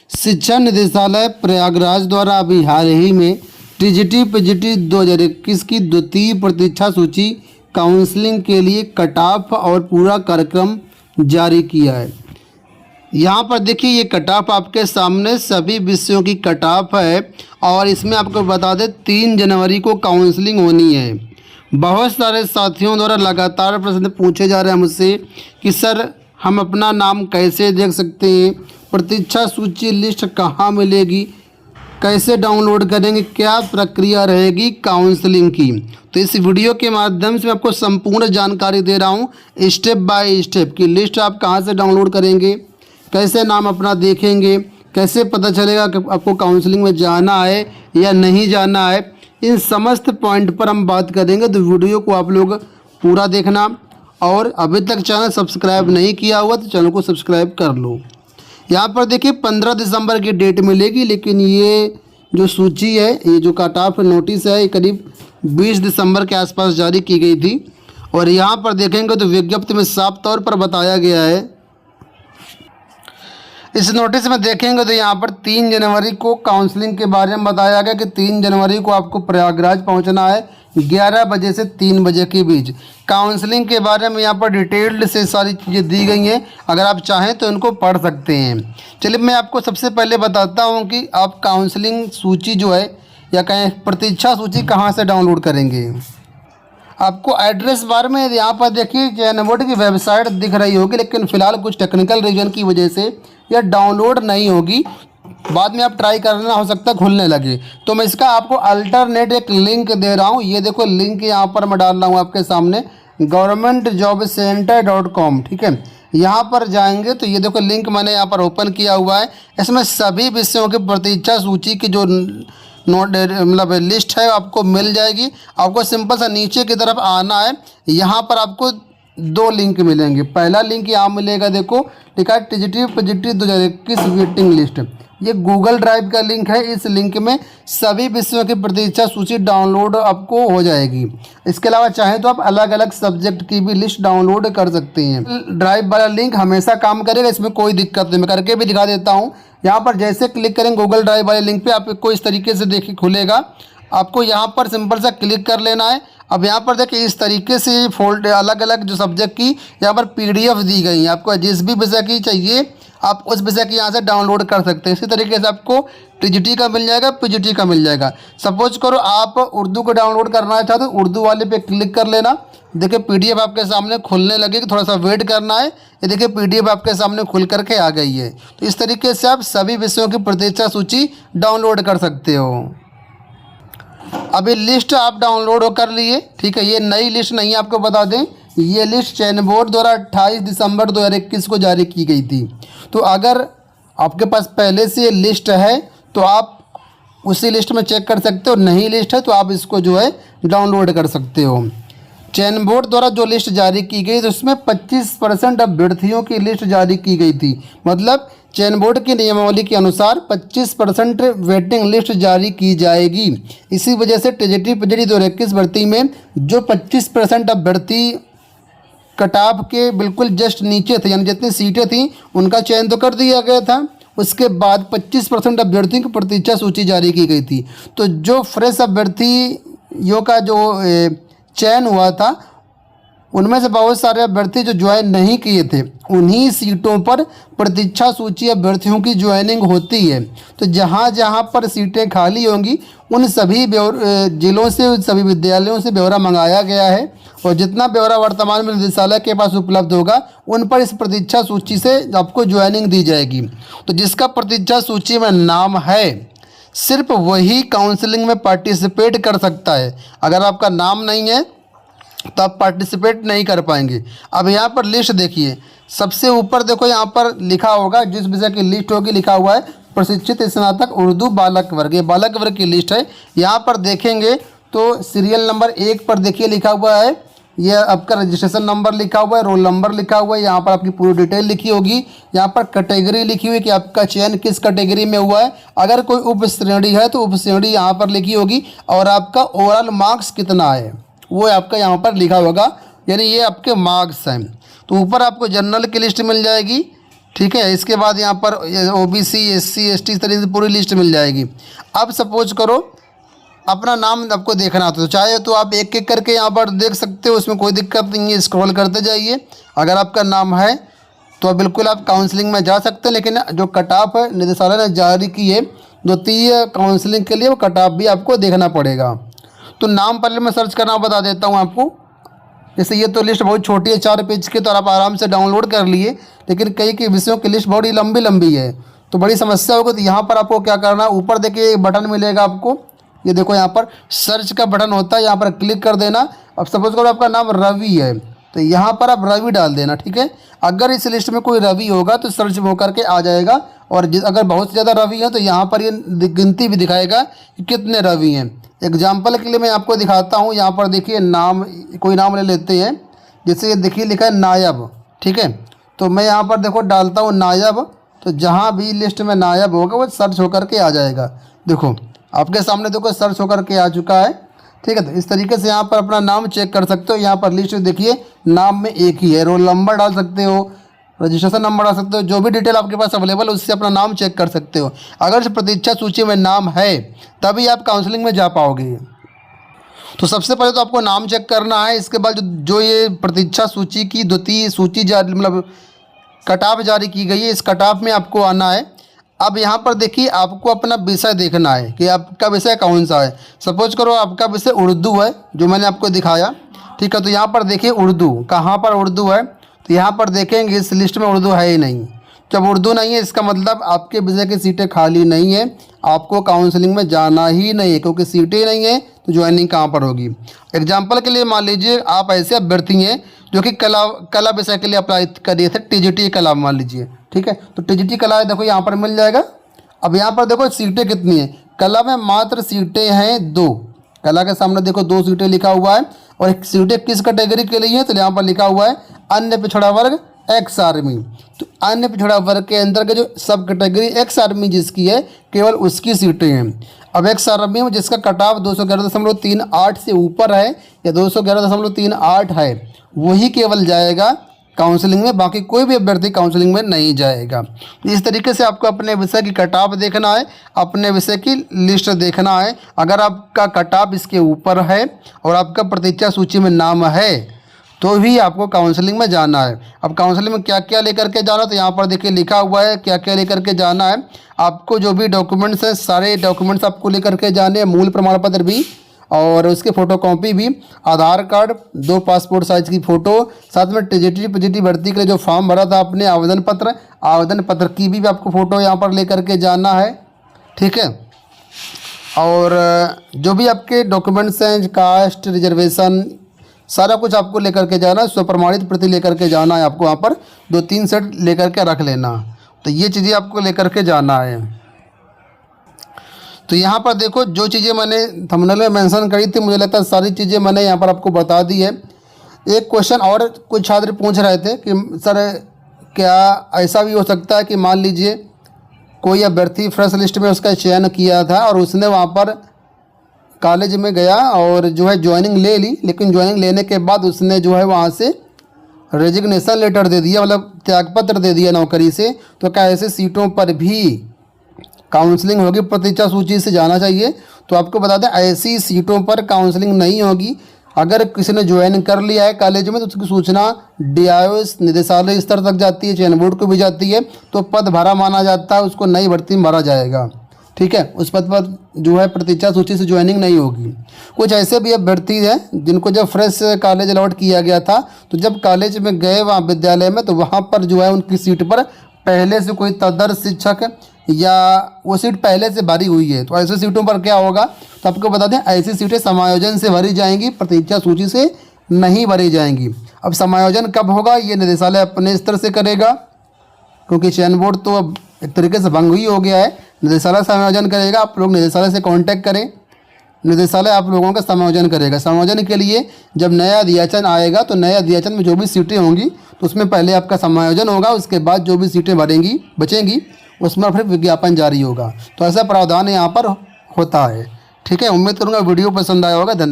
शिक्षा निदेशालय प्रयागराज द्वारा अभी हाल ही में टीजीटी पीजीटी 2021 की द्वितीय प्रतीक्षा सूची काउंसलिंग के लिए कट ऑफ और पूरा कार्यक्रम जारी किया है। यहाँ पर देखिए ये कट ऑफ आपके सामने सभी विषयों की कट ऑफ है और इसमें आपको बता दें 3 जनवरी को काउंसलिंग होनी है। बहुत सारे साथियों द्वारा लगातार प्रश्न पूछे जा रहे हैं मुझसे कि सर हम अपना नाम कैसे देख सकते हैं, प्रतीक्षा सूची लिस्ट कहाँ मिलेगी, कैसे डाउनलोड करेंगे, क्या प्रक्रिया रहेगी काउंसलिंग की। तो इस वीडियो के माध्यम से मैं आपको संपूर्ण जानकारी दे रहा हूँ स्टेप बाय स्टेप कि लिस्ट आप कहाँ से डाउनलोड करेंगे, कैसे नाम अपना देखेंगे, कैसे पता चलेगा कि आपको काउंसलिंग में जाना है या नहीं जाना है। इन समस्त पॉइंट पर हम बात करेंगे, तो वीडियो को आप लोग पूरा देखना और अभी तक चैनल सब्सक्राइब नहीं किया हुआ तो चैनल को सब्सक्राइब कर लो। यहाँ पर देखिए 15 दिसंबर की डेट मिलेगी, लेकिन ये जो सूची है, ये जो कट ऑफ नोटिस है, ये करीब 20 दिसंबर के आसपास जारी की गई थी। और यहाँ पर देखेंगे तो विज्ञप्ति में साफ तौर पर बताया गया है, इस नोटिस में देखेंगे तो यहाँ पर 3 जनवरी को काउंसलिंग के बारे में बताया गया कि 3 जनवरी को आपको प्रयागराज पहुँचना है 11 बजे से 3 बजे के बीच। काउंसलिंग के बारे में यहाँ पर डिटेल्ड से सारी चीज़ें दी गई हैं, अगर आप चाहें तो इनको पढ़ सकते हैं। चलिए मैं आपको सबसे पहले बताता हूँ कि आप काउंसलिंग सूची जो है या कहें प्रतीक्षा सूची कहाँ से डाउनलोड करेंगे। आपको एड्रेस बार में यहाँ पर देखिए चयन बोर्ड की वेबसाइट दिख रही होगी, लेकिन फ़िलहाल कुछ टेक्निकल रीजन की वजह से यह डाउनलोड नहीं होगी। बाद में आप ट्राई करना, हो सकता है खुलने लगे। तो मैं इसका आपको अल्टरनेट एक लिंक दे रहा हूँ। ये देखो लिंक यहाँ पर मैं डाल रहा हूँ आपके सामने, governmentjobcenter.com। ठीक है, यहाँ पर जाएंगे तो ये देखो लिंक मैंने यहाँ पर ओपन किया हुआ है। इसमें सभी विषयों की प्रतीक्षा सूची की जो मतलब लिस्ट है आपको मिल जाएगी। आपको सिंपल सा नीचे की तरफ आना है, यहाँ पर आपको 2 लिंक मिलेंगे। पहला लिंक यहाँ मिलेगा, देखो लिखा है टीजीटी पीजीटी 2021 वेटिंग लिस्ट। ये गूगल ड्राइव का लिंक है। इस लिंक में सभी विषयों की प्रतीक्षा सूची डाउनलोड आपको हो जाएगी। इसके अलावा चाहें तो आप अलग अलग सब्जेक्ट की भी लिस्ट डाउनलोड कर सकते हैं। ड्राइव वाला लिंक हमेशा काम करेगा, इसमें कोई दिक्कत नहीं। मैं करके भी दिखा देता हूँ। यहाँ पर जैसे क्लिक करेंगे गूगल ड्राइव वाले लिंक पे, आपको इस तरीके से देखिए खुलेगा। आपको यहाँ पर सिंपल सा क्लिक कर लेना है। अब यहाँ पर देखिए इस तरीके से फोल्ड अलग अलग जो सब्जेक्ट की यहाँ पर PDF दी गई है। आपको जिस भी विषय की चाहिए आप उस विषय की यहाँ से डाउनलोड कर सकते हैं। इसी तरीके से आपको टीजीटी का मिल जाएगा, पीजीटी का मिल जाएगा। सपोज करो आप उर्दू को डाउनलोड करना चाहते हो, उर्दू वाले पे क्लिक कर लेना। देखिए PDF आपके सामने खुलने लगेगी, थोड़ा सा वेट करना है। ये देखिए PDF आपके सामने खुल करके आ गई है। तो इस तरीके से आप सभी विषयों की प्रतीक्षा सूची डाउनलोड कर सकते हो। अभी लिस्ट आप डाउनलोड कर लिए, ठीक है। ये नई लिस्ट नहीं, आपको बता दें ये लिस्ट चयन बोर्ड द्वारा 28 दिसंबर 2021 को जारी की गई थी। तो अगर आपके पास पहले से ये लिस्ट है तो आप उसी लिस्ट में चेक कर सकते हो, नई लिस्ट है तो आप इसको जो है डाउनलोड कर सकते हो। चयन बोर्ड द्वारा जो लिस्ट जारी की गई तो उसमें 25% अभ्यर्थियों की लिस्ट जारी की गई थी। मतलब चयन बोर्ड की नियमावली के अनुसार 25% वेटिंग लिस्ट जारी की जाएगी। इसी वजह से टीजीटी पीजीटी 2021 भर्ती में जो 25% अभ्यर्थी कट ऑफ के बिल्कुल जस्ट नीचे थे, यानी जितनी सीटें थी उनका चयन तो कर दिया गया था, उसके बाद 25% अभ्यर्थियों की प्रतीक्षा सूची जारी की गई थी। तो जो फ्रेश अभ्यर्थियों का जो चयन हुआ था उनमें से बहुत सारे अभ्यर्थी जो ज्वाइन नहीं किए थे, उन्हीं सीटों पर प्रतीक्षा सूची अभ्यर्थियों की ज्वाइनिंग होती है। तो जहाँ जहाँ पर सीटें खाली होंगी उन सभी जिलों से, सभी विद्यालयों से ब्यौरा मंगाया गया है और जितना ब्यौरा वर्तमान में निदेशालय के पास उपलब्ध होगा उन पर इस प्रतीक्षा सूची से आपको ज्वाइनिंग दी जाएगी। तो जिसका प्रतीक्षा सूची में नाम है सिर्फ वही काउंसलिंग में पार्टिसिपेट कर सकता है। अगर आपका नाम नहीं है तो आप पार्टिसिपेट नहीं कर पाएंगे। अब यहाँ पर लिस्ट देखिए, सबसे ऊपर देखो यहाँ पर लिखा होगा जिस विषय की लिस्ट होगी, लिखा हुआ है प्रशिक्षित स्नातक उर्दू बालक वर्ग। ये बालक वर्ग की लिस्ट है। यहाँ पर देखेंगे तो सीरियल नंबर 1 पर देखिए लिखा हुआ है, ये आपका रजिस्ट्रेशन नंबर लिखा हुआ है, रोल नंबर लिखा हुआ है, यहाँ पर आपकी पूरी डिटेल लिखी होगी। यहाँ पर कैटेगरी लिखी हुई है कि आपका चयन किस कैटेगरी में हुआ है। अगर कोई उप श्रेणी है तो उप श्रेणी यहाँ पर लिखी होगी और आपका ओवरऑल मार्क्स कितना है वो आपका यहाँ पर लिखा होगा, यानी ये आपके मार्क्स हैं। तो ऊपर आपको जनरल की लिस्ट मिल जाएगी, ठीक है। इसके बाद यहाँ पर OBC SC ST इस तरीके से पूरी लिस्ट मिल जाएगी। अब सपोज करो अपना नाम आपको देखना तो चाहे तो आप एक एक करके यहाँ पर देख सकते हो, उसमें कोई दिक्कत नहीं है, स्क्रॉल करते जाइए। अगर आपका नाम है तो बिल्कुल आप काउंसलिंग में जा सकते हैं, लेकिन जो कट ऑफ है निदेशालय ने जारी की है द्वितीय काउंसलिंग के लिए, वो कट ऑफ भी आपको देखना पड़ेगा। तो नाम पहले मैं सर्च करना बता देता हूँ आपको। जैसे ये तो लिस्ट बहुत छोटी है, 4 पेज की, तो आप आराम से डाउनलोड कर लिए, लेकिन कई विषयों की लिस्ट बहुत ही लंबी लंबी है तो बड़ी समस्या होगी। तो यहाँ पर आपको क्या करना है, ऊपर देखिए एक बटन मिलेगा आपको, ये देखो यहाँ पर सर्च का बटन होता है, यहाँ पर क्लिक कर देना। अब सपोज करो आपका नाम रवि है तो यहाँ पर आप रवि डाल देना, ठीक है। अगर इस लिस्ट में कोई रवि होगा तो सर्च वो करके आ जाएगा, और अगर बहुत ज़्यादा रवि है तो यहाँ पर ये गिनती भी दिखाएगा कि कितने रवि हैं। एग्जाम्पल के लिए मैं आपको दिखाता हूँ। यहाँ पर देखिए नाम, कोई नाम ले लेते हैं, जैसे ये देखिए लिखा है नायब, ठीक है। तो मैं यहाँ पर देखो डालता हूँ नायब, तो जहाँ भी लिस्ट में नायब होगा वो सर्च होकर के आ जाएगा। देखो आपके सामने देखो सर्च होकर के आ चुका है, ठीक है। तो इस तरीके से यहाँ पर अपना नाम चेक कर सकते हो। यहाँ पर लिस्ट देखिए नाम में एक ही है, रोल नंबर डाल सकते हो, रजिस्ट्रेशन नंबर डाल सकते हो, जो भी डिटेल आपके पास अवेलेबल है उससे अपना नाम चेक कर सकते हो। अगर प्रतीक्षा सूची में नाम है तभी आप काउंसलिंग में जा पाओगे। तो सबसे पहले तो आपको नाम चेक करना है। इसके बाद जो ये प्रतीक्षा सूची की द्वितीय सूची जारी मतलब कट ऑफ जारी की गई है, इस कट ऑफ में आपको आना है। अब यहाँ पर देखिए आपको अपना विषय देखना है कि आपका विषय कौन सा है। सपोज करो आपका विषय उर्दू है, जो मैंने आपको दिखाया, ठीक है। तो यहाँ पर देखिए उर्दू, कहाँ पर उर्दू है, तो यहाँ पर देखेंगे इस लिस्ट में उर्दू है ही नहीं। जब उर्दू नहीं है इसका मतलब आपके विषय की सीटें खाली नहीं है, आपको काउंसलिंग में जाना ही नहीं है, क्योंकि सीटें नहीं है तो ज्वाइनिंग कहाँ पर होगी। एग्जाम्पल के लिए मान लीजिए आप ऐसे अभ्यर्थी हैं जो कि कला विषय के लिए अप्लाई करिए थे, TGT कला मान लीजिए, ठीक है। तो TGT कला देखो यहाँ पर मिल जाएगा। अब यहाँ पर देखो सीटें कितनी हैं, कला में मात्र सीटें हैं 2, कला के सामने देखो 2 सीटें लिखा हुआ है। और एक सीटें किस कैटेगरी के लिए है, तो यहाँ पर लिखा हुआ है अन्य पिछड़ा वर्ग एक्स आर्मी। तो अन्य पिछड़ा वर्ग के अंदर के जो सब कैटेगरी एक्स आर्मी जिसकी है केवल उसकी सीटें हैं। अब एक्स आर्मी में जिसका कट ऑफ 211.38 से ऊपर है या 211.38 है वही केवल जाएगा काउंसलिंग में, बाकी कोई भी अभ्यर्थी काउंसलिंग में नहीं जाएगा। इस तरीके से आपको अपने विषय की कट ऑफ देखना है, अपने विषय की लिस्ट देखना है। अगर आपका कट ऑफ इसके ऊपर है और आपका प्रतीक्षा सूची में नाम है तो भी आपको काउंसलिंग में जाना है। अब काउंसलिंग में क्या क्या लेकर के जाना, तो यहाँ पर देखिए लिखा हुआ है क्या क्या लेकर के जाना है। आपको जो भी डॉक्यूमेंट्स हैं सारे डॉक्यूमेंट्स आपको लेकर के जाने हैं, मूल प्रमाण पत्र भी और उसके फ़ोटोकॉपी भी, आधार कार्ड, 2 पासपोर्ट साइज़ की फ़ोटो, साथ में TGT PGT भर्ती के लिए जो फॉर्म भरा था आपने आवेदन पत्र की भी आपको फ़ोटो यहाँ पर लेकर के जाना है, ठीक है। और जो भी आपके डॉक्यूमेंट्स हैं, कास्ट, रिजर्वेशन, सारा कुछ आपको लेकर के जाना है। स्वप्रमाणित प्रति लेकर के जाना है आपको, वहाँ पर 2-3 सेट लेकर के रख लेना। तो ये चीज़ें आपको लेकर के जाना है। तो यहाँ पर देखो जो चीज़ें मैंने थंबनेल में मेंशन करी थी, मुझे लगता है सारी चीज़ें मैंने यहाँ पर आपको बता दी है। एक क्वेश्चन और कुछ छात्र पूछ रहे थे कि सर क्या ऐसा भी हो सकता है कि मान लीजिए कोई अभ्यर्थी फ्रेश लिस्ट में उसका चयन किया था और उसने वहाँ पर कॉलेज में गया और जो है ज्वाइनिंग ले ली, लेकिन ज्वाइनिंग लेने के बाद उसने जो है वहाँ से रेजिग्नेशन लेटर दे दिया, मतलब त्यागपत्र दे दिया नौकरी से, तो क्या ऐसे सीटों पर भी काउंसलिंग होगी? प्रतीक्षा सूची से जाना चाहिए। तो आपको बता दें ऐसी सीटों पर काउंसलिंग नहीं होगी। अगर किसी ने ज्वाइन कर लिया है कॉलेज में तो उसकी सूचना DIO निदेशालय स्तर तक जाती है, चयन बोर्ड को भी जाती है, तो पद भरा माना जाता है, उसको नई भर्ती में भरा जाएगा, ठीक है। उस पद पर जो है प्रतीक्षा सूची से ज्वाइनिंग नहीं होगी। कुछ ऐसे भी अभ्यर्थी हैं जिनको जब फ्रेश कॉलेज अलॉट किया गया था तो जब कॉलेज में गए वहाँ विद्यालय में तो वहाँ पर जो है उनकी सीट पर पहले से कोई तदर्थ शिक्षक या वो सीट पहले से भरी हुई है, तो ऐसी सीटों पर क्या होगा, तो आपको बता दें ऐसी सीटें समायोजन से भरी जाएंगी, प्रतीक्षा सूची से नहीं भरी जाएंगी। अब समायोजन कब होगा ये निदेशालय अपने स्तर से करेगा, क्योंकि चयन बोर्ड तो अब एक तरीके से भंग ही हो गया है। निदेशालय समायोजन करेगा, आप लोग निदेशालय से कांटेक्ट करें, निदेशालय आप लोगों का समायोजन करेगा। समायोजन के लिए जब नया अध्याचन आएगा तो नए अध्याचन में जो भी सीटें होंगी तो उसमें पहले आपका समायोजन होगा, उसके बाद जो भी सीटें भरेंगी बचेंगी उसमें फिर विज्ञापन जारी होगा। तो ऐसा प्रावधान यहाँ पर होता है, ठीक है। उम्मीद करूँगा वीडियो पसंद आया होगा। धन्यवाद।